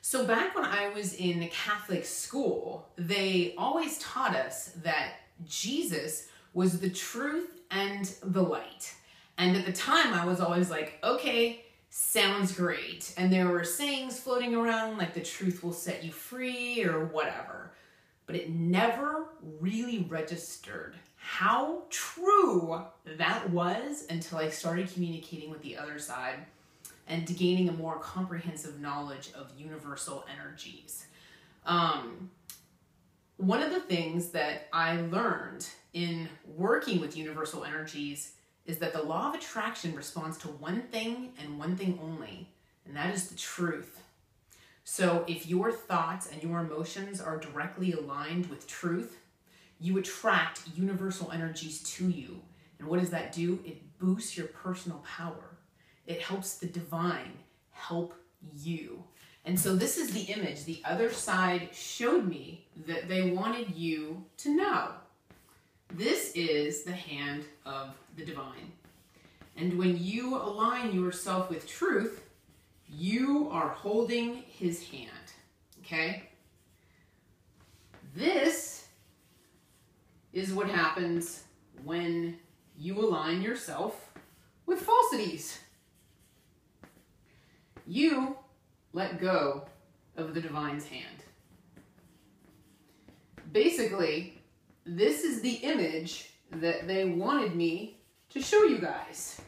So back when I was in Catholic school, they always taught us that Jesus was the truth and the light. And at the time I was always like, okay, sounds great. And there were sayings floating around like the truth will set you free or whatever. But it never really registered how true that was until I started communicating with the other side and gaining a more comprehensive knowledge of universal energies. One of the things that I learned in working with universal energies is that the law of attraction responds to one thing and one thing only, and that is the truth. So if your thoughts and your emotions are directly aligned with truth, you attract universal energies to you. And what does that do? It boosts your personal power. It helps the divine help you. And so this is the image the other side showed me that they wanted you to know. This is the hand of the divine. And when you align yourself with truth, you are holding his hand, okay? This is what happens when you align yourself with falsities. You let go of the divine's hand. Basically, this is the image that they wanted me to show you guys,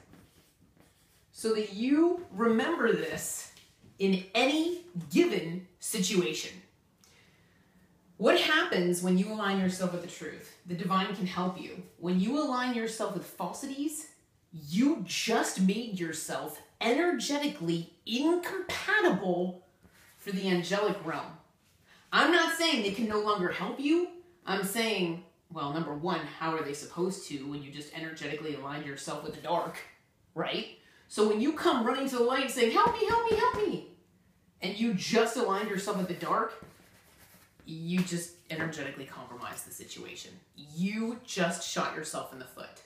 so that you remember this in any given situation. What happens when you align yourself with the truth? The divine can help you. When you align yourself with falsities, you just made yourself energetically incompatible for the angelic realm. I'm not saying they can no longer help you. I'm saying, well, number one, how are they supposed to when you just energetically align yourself with the dark, right? So when you come running to the light saying, help me, help me, help me, and you just aligned yourself with the dark, you just energetically compromise the situation. You just shot yourself in the foot.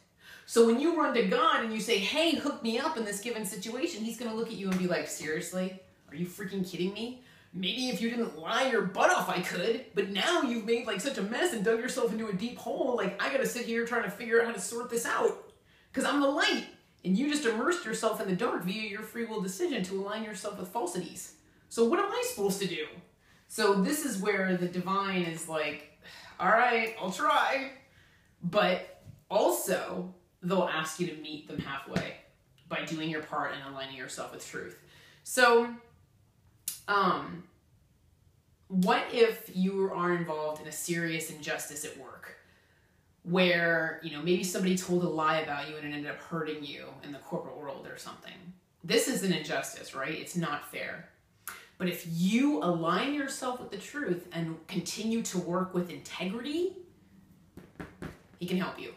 So when you run to God and you say, hey, hook me up in this given situation, he's going to look at you and be like, seriously? Are you freaking kidding me? Maybe if you didn't lie your butt off, I could, but now you've made like such a mess and dug yourself into a deep hole. Like, I got to sit here trying to figure out how to sort this out because I'm the light. And you just immersed yourself in the dark via your free will decision to align yourself with falsities. So what am I supposed to do? So this is where the divine is like, all right, I'll try. But also, they'll ask you to meet them halfway by doing your part and aligning yourself with truth. So, what if you are involved in a serious injustice at work where, you know, maybe somebody told a lie about you and it ended up hurting you in the corporate world or something? This is an injustice, right? It's not fair. But if you align yourself with the truth and continue to work with integrity, he can help you.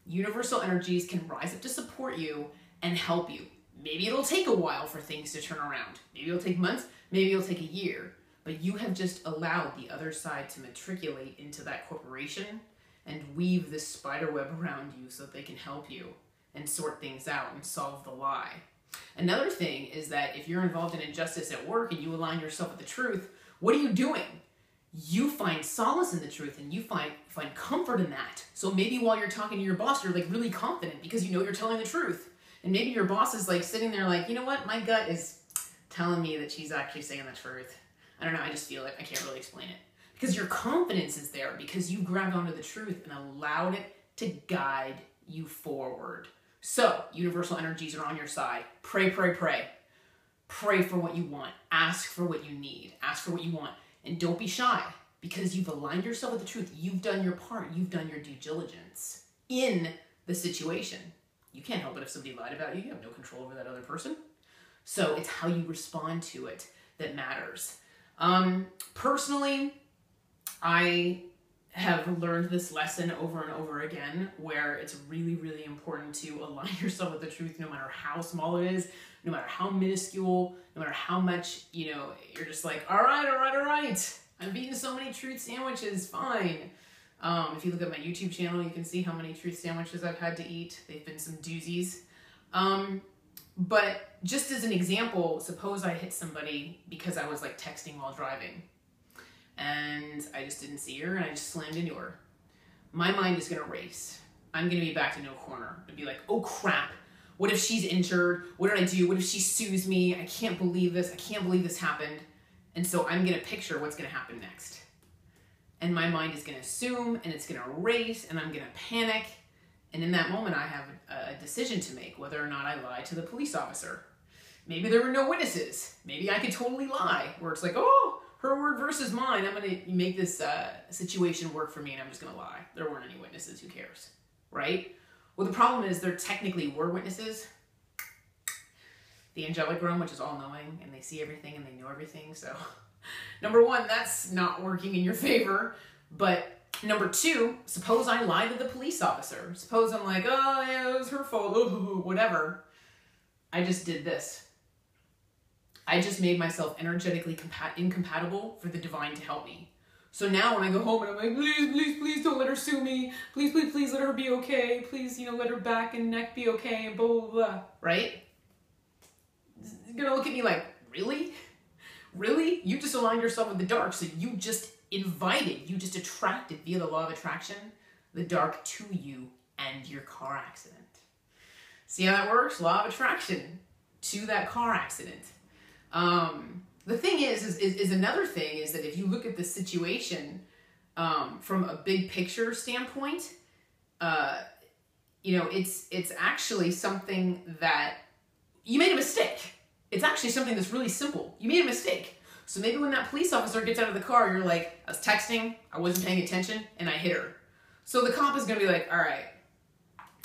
Universal energies can rise up to support you and help you. Maybe it'll take a while for things to turn around. Maybe it'll take months, maybe it'll take a year. But you have just allowed the other side to matriculate into that corporation and weave this spider web around you so that they can help you and sort things out and solve the lie. Another thing is that if you're involved in injustice at work and you align yourself with the truth, what are you doing? You find solace in the truth and you find comfort in that. So maybe while you're talking to your boss, you're like really confident because you know you're telling the truth. And maybe your boss is like sitting there like, you know what? My gut is telling me that she's actually saying the truth. I don't know. I just feel it. I can't really explain it. Because your confidence is there because you grabbed onto the truth and allowed it to guide you forward. So universal energies are on your side. Pray, pray, pray. Pray for what you want. Ask for what you need. Ask for what you want. And don't be shy because you've aligned yourself with the truth. You've done your part. You've done your due diligence in the situation. You can't help it if somebody lied about you. You have no control over that other person. So it's how you respond to it that matters. Personally, I have learned this lesson over and over again where it's really, really important to align yourself with the truth no matter how small it is, no matter how minuscule, no matter how much, you know, you're just like, all right, all right, all right. I've eaten so many truth sandwiches, fine. If you look at my YouTube channel, you can see how many truth sandwiches I've had to eat. They've been some doozies. But just as an example, suppose I hit somebody because I was like texting while driving and I just didn't see her and I just slammed into her. My mind is going to race. I'm going to be backed into a corner and be like, oh crap. What if she's injured? What did I do? What if she sues me? I can't believe this. I can't believe this happened. And so I'm going to picture what's going to happen next. And my mind is going to assume and it's going to race and I'm going to panic. And in that moment, I have a decision to make whether or not I lied to the police officer. Maybe there were no witnesses. Maybe I could totally lie where it's like, oh, her word versus mine. I'm going to make this situation work for me and I'm just going to lie. There weren't any witnesses. Who cares? Right? Well, the problem is there technically were witnesses. The angelic realm, which is all-knowing, and they see everything and they know everything. So, number one, that's not working in your favor. But number two, suppose I lie to the police officer. Suppose I'm like, oh, yeah, it was her fault, ooh, whatever. I just did this. I just made myself energetically incompatible for the divine to help me. So now when I go home and I'm like, please, please, please don't let her sue me. Please, please, please let her be okay. Please, let her back and neck be okay and blah, blah, blah. Right? You're gonna look at me like, really? Really? You just aligned yourself with the dark, so you just attracted via the law of attraction, the dark to you and your car accident. See how that works? Law of attraction to that car accident. The thing is another thing is that if you look at the situation from a big picture standpoint, it's actually something that you made a mistake. It's actually something that's really simple. You made a mistake. So maybe when that police officer gets out of the car, you're like, I was texting, I wasn't paying attention, and I hit her. So the cop is going to be like, all right,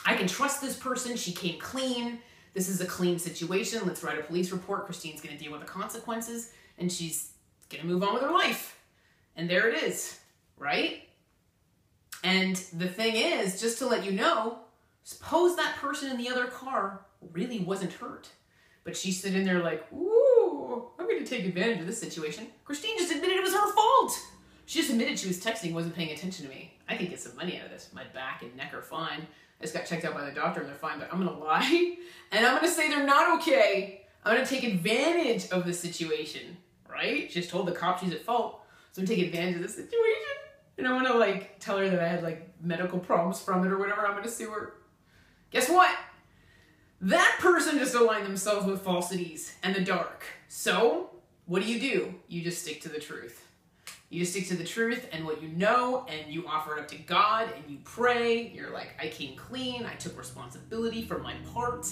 I can trust this person. She came clean. This is a clean situation. Let's write a police report. Christine's going to deal with the consequences, and she's going to move on with her life. And there it is, right? And the thing is, just to let you know, suppose that person in the other car really wasn't hurt. But she's sitting there like, ooh, I'm going to take advantage of this situation. Christine just admitted it was her fault. She just admitted she was texting, wasn't paying attention to me. I can get some money out of this. My back and neck are fine. I just got checked out by the doctor and they're fine, but I'm going to lie. And I'm going to say they're not okay. I'm going to take advantage of the situation, right? She just told the cop she's at fault. So I'm going to take advantage of the situation. And I'm going to tell her that I had medical problems from it or whatever. I'm going to sue her. Guess what? That person just aligned themselves with falsities and the dark. So what do? You just stick to the truth. You just stick to the truth and what you know, and you offer it up to God, and you pray. You're like, I came clean. I took responsibility for my part.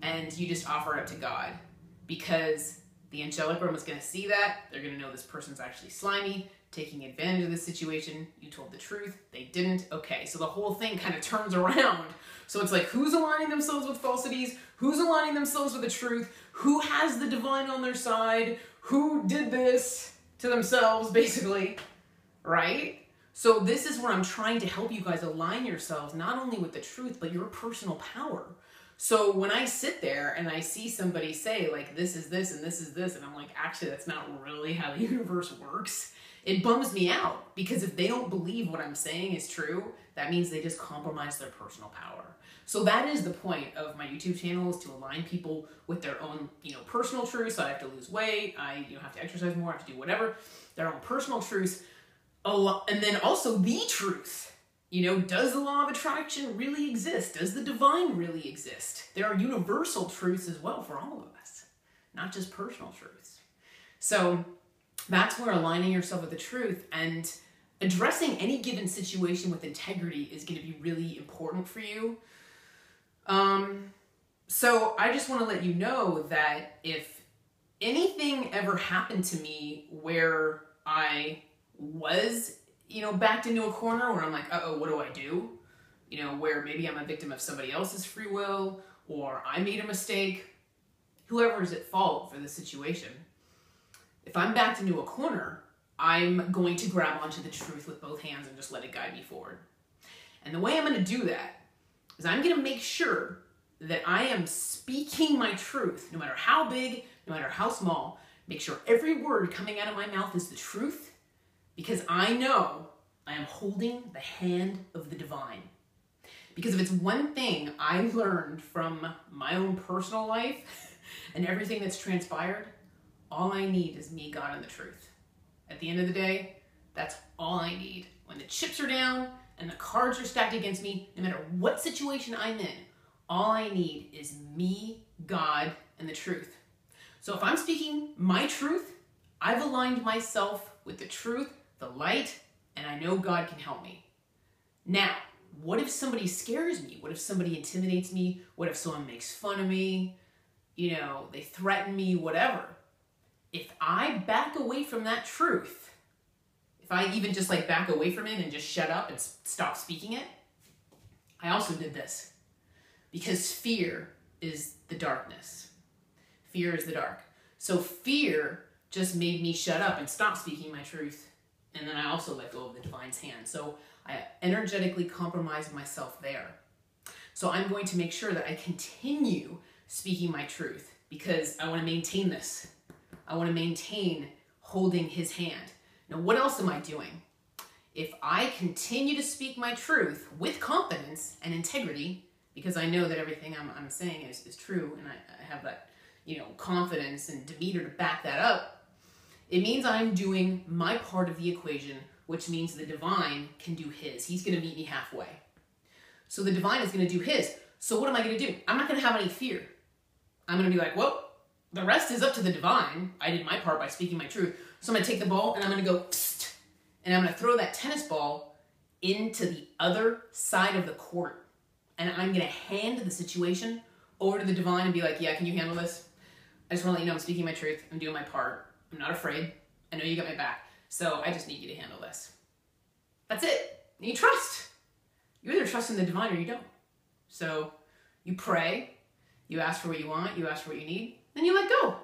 And you just offer it up to God. Because the angelic realm is going to see that. They're going to know this person's actually slimy, taking advantage of the situation. You told the truth. They didn't. Okay, so the whole thing kind of turns around. So it's like, who's aligning themselves with falsities? Who's aligning themselves with the truth? Who has the divine on their side? Who did this to themselves, basically, right? So this is where I'm trying to help you guys align yourselves, not only with the truth, but your personal power. So when I sit there and I see somebody say, this is this and this is this, and I'm like, actually, that's not really how the universe works. It bums me out, because if they don't believe what I'm saying is true, that means they just compromise their personal power. So that is the point of my YouTube channel, is to align people with their own, personal truths. So I have to lose weight. I, have to exercise more. I have to do whatever. Their own personal truths. And then also the truth. Does the law of attraction really exist? Does the divine really exist? There are universal truths as well for all of us, not just personal truths. So that's where aligning yourself with the truth and addressing any given situation with integrity is going to be really important for you. So I just want to let you know that if anything ever happened to me where I was, backed into a corner where I'm like, uh-oh, what do I do? Where maybe I'm a victim of somebody else's free will, or I made a mistake, whoever is at fault for the situation. If I'm backed into a corner, I'm going to grab onto the truth with both hands and just let it guide me forward. And the way I'm going to do that is I'm going to make sure that I am speaking my truth, no matter how big, no matter how small. Make sure every word coming out of my mouth is the truth, because I know I am holding the hand of the divine. Because if it's one thing I learned from my own personal life and everything that's transpired, all I need is me, God, and the truth. At the end of the day, that's all I need. When the chips are down and the cards are stacked against me, no matter what situation I'm in, all I need is me, God, and the truth. So if I'm speaking my truth, I've aligned myself with the truth, the light, and I know God can help me. Now, what if somebody scares me? What if somebody intimidates me? What if someone makes fun of me? You know, they threaten me, whatever. If I back away from that truth, if I even just like back away from it and just shut up and stop speaking it, I also did this. Because fear is the darkness. Fear is the dark. So fear just made me shut up and stop speaking my truth. And then I also let go of the divine's hand. So I energetically compromised myself there. So I'm going to make sure that I continue speaking my truth because I want to maintain this. I want to maintain holding his hand. Now, what else am I doing? If I continue to speak my truth with confidence and integrity, because I know that everything I'm saying is true, and I have that, confidence and demeanor to back that up, it means I'm doing my part of the equation, which means the divine can do his. He's going to meet me halfway. So the divine is going to do his. So what am I going to do? I'm not going to have any fear. I'm going to be like, well, the rest is up to the divine. I did my part by speaking my truth. So I'm going to take the ball and I'm going to go, psst, and I'm going to throw that tennis ball into the other side of the court. And I'm going to hand the situation over to the divine and be like, yeah, can you handle this? I just want to let you know I'm speaking my truth. I'm doing my part. I'm not afraid. I know you got my back. So I just need you to handle this. That's it. And you trust. You either trust in the divine or you don't. So you pray. You ask for what you want. You ask for what you need. Then you let go.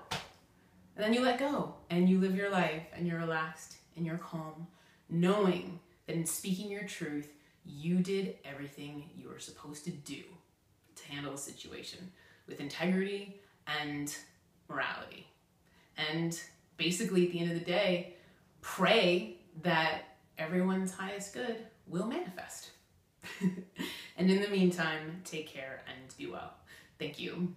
And then you let go. And you live your life. And you're relaxed. And you're calm. Knowing that in speaking your truth, you did everything you were supposed to do to handle the situation with integrity and morality. And basically, at the end of the day, pray that everyone's highest good will manifest. And in the meantime, take care and be well. Thank you.